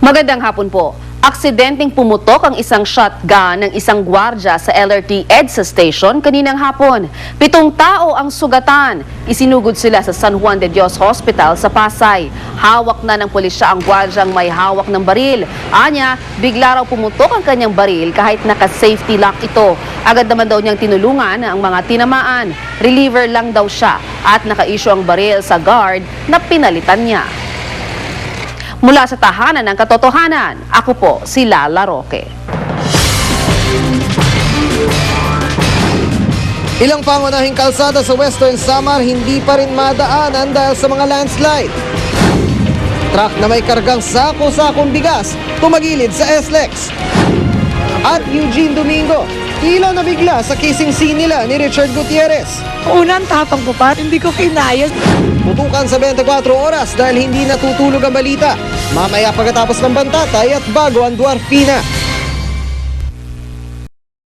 Magandang hapon po. Aksidenteng pumutok ang isang shotgun ng isang gwardya sa LRT EDSA Station kaninang hapon. 7 tao ang sugatan. Isinugod sila sa San Juan de Dios Hospital sa Pasay. Hawak na ng pulisya ang gwardyang may hawak ng baril. Anya, bigla raw pumutok ang kanyang baril kahit naka-safety lock ito. Agad naman daw niyang tinulungan ang mga tinamaan. Reliever lang daw siya at naka-issue ang baril sa guard na pinalitan niya. Mula sa tahanan ng katotohanan, ako po si Lala Roque. Ilang pangunahing kalsada sa Western Samar hindi pa rin madaanan dahil sa mga landslide. Truck na may kargang sako-sakong bigas tumagilid sa SLEX. At Eugene Domingo, ilaw na bigla sa kissing scene nila ni Richard Gutierrez. Unang tapang ko pa, hindi ko kinaya. Tutukan sa 24 oras dahil hindi natutulog ang balita. Mamaya pagkatapos ng bantatay at bago ang Dwarfina.